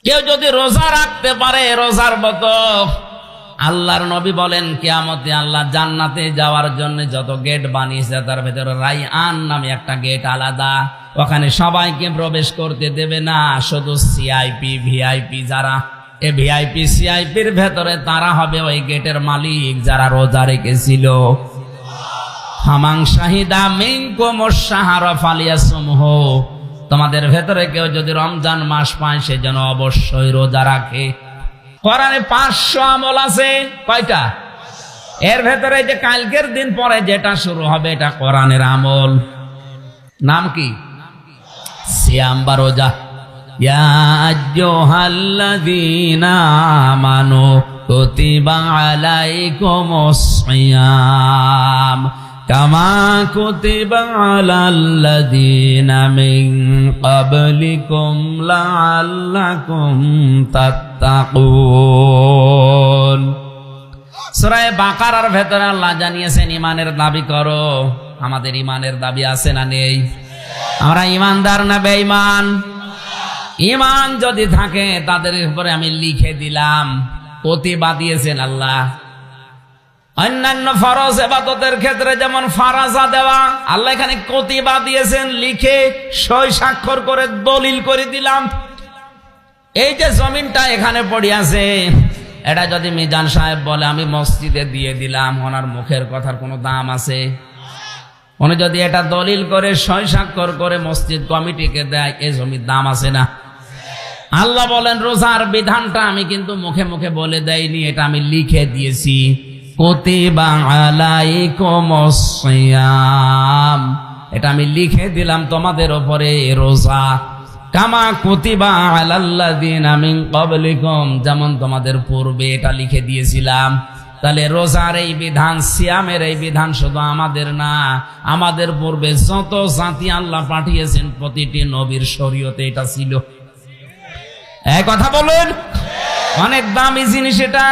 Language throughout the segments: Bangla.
কেউ যদি রোজা রাখতে পারে রোজার মতো, আল্লাহর নবী বলেন কিয়ামতে আল্লাহ জান্নাতে যাওয়ার জন্য যত গেট বানিয়েছে তার ভেতরে রাইয়ান নামে একটা গেট আলাদা, ওখানে সবাইকে প্রবেশ করতে দেবে না, শুধু সিআইপি ভিআইপি যারা, এই ভিআইপি সিআইপির ভেতরে তারা হবে ওই গেটের মালিক যারা রোজা রেখেছিল। হামাং শাহিদা মিনকুমুশ শাহরা ফালিয়াসুমহু, তোমাদের ভেতরে কেউ যদি রমজান মাস পায় সে যেন অবশ্যই রোজা রাখে। কোরআনে 500 আমল আছে, কয়টা? এর ভেতরে যে কালকের দিন পরে যেটা শুরু হবে এটা কোরআনের আমল। নাম কি? সিয়াম বা রোজা। ইয়া আইয়ুহাল্লাযীনা আমানু কুতিবা আলাইকুমুস সিয়াম কামা কুতিবা আলাল্লাযীনা মিন ক্বাবলিকুম লাআল্লাকুম তাত্তাকুন। সূরা বাকারার ভেতরে আল্লাহ জানিয়েছেন ঈমানের দাবি করো। আমাদের ঈমানের দাবি আছে না নেই? আমরা ঈমানদার না বেঈমান? ঈমান যদি থাকে তাদের উপরে আমি লিখে দিলাম, প্রতিভা দিয়েছেন আল্লাহ। অন্যান্য ফরজ ইবাদতের ক্ষেত্রে যেমন ফারাজা দেওয়া, আল্লাহ এখানে প্রতিভা দিয়েছেন, লিখে সই স্বাক্ষর করে দলিল করে দিলাম। এই যে জমিনটা এখানে পড়ে আছে, এটা যদি মিজান সাহেব বলে আমি মসজিদে দিয়ে দিলাম, ওনার মুখের কথার কোনো দাম আছে? উনি যদি এটা দলিল করে সই স্বাক্ষর করে মসজিদ কমিটিকে দেয়, এই জমির দাম আছে না? আল্লাহ বলেন রোজার বিধানটা আমি কিন্তু মুখে মুখে বলে দেইনি, এটা আমি লিখে দিয়েছি। কুতিবা আলাইকুমুস সিয়াম, এটা আমি লিখে দিলাম তোমাদের উপরে রোজা। কামা কুতিবা আলাল্লাযীনা মিন ক্বাবলিকুম, যেমন তোমাদের পূর্বে এটা লিখে দিয়েছিলাম। তাহলে রোজার এই বিধান, সিয়ামের এই বিধান শুধু আমাদের না, আমাদের পূর্বে যত জাতি আল্লাহ পাঠিয়েছেন প্রতিটি নবীর শরীয়তে এটা ছিল। এই কথা বলুন, অনেক দামি জিনিস এটা।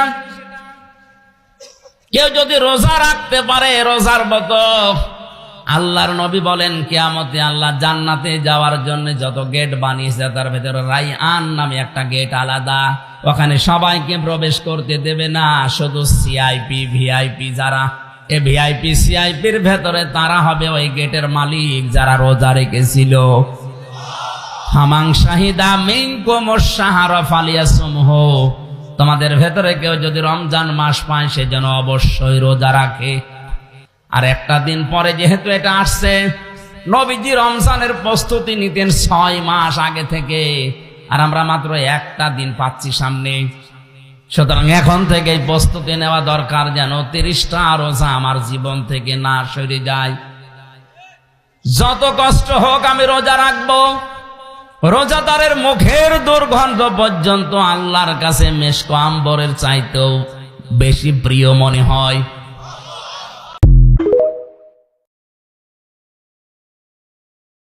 কেউ যদি রোজা রাখতে পারে রোজার মতো, আল্লাহর নবী বলেন কিয়ামতে আল্লাহ জান্নাতে যাওয়ার জন্য যত গেট বানিয়েছে তার ভেতরে রাইয়ান নামে একটা গেট আলাদা, ওখানে সবাইকে প্রবেশ করতে দেবে না, শুধু সিআইপি ভিআইপি যারা, এই ভিআইপি সিআইপির ভেতরে তারা হবে ওই গেটের মালিক যারা রোজা রেখেছিল। হামাং শাহিদা মিনকুমুশ শাহরা ফালিয়াসুমহু, তোমাদের ভেতরে কেউ যদি রমজান মাস পায় সে যেন অবশ্যই রোজা রাখে। আর একটা দিন পরে যেহেতু এটা আসছে, নবীজি রমজানের প্রস্তুতি নিতেন 6 মাস আগে থেকে, আর আমরা মাত্র একটা দিন পাচ্ছি সামনে। সুতরাং এখন থেকে প্রস্তুতি নেওয়া দরকার যেন 30টা রোজা আমার জীবন থেকে না সরে যায়। যত কষ্ট হোক আমি রোজা রাখবো। রোজাদারের মুখের দুর্গন্ধ পর্যন্ত আল্লাহর কাছে মেশক আম্বরের চাইতেও বেশি প্রিয় মনে হয়।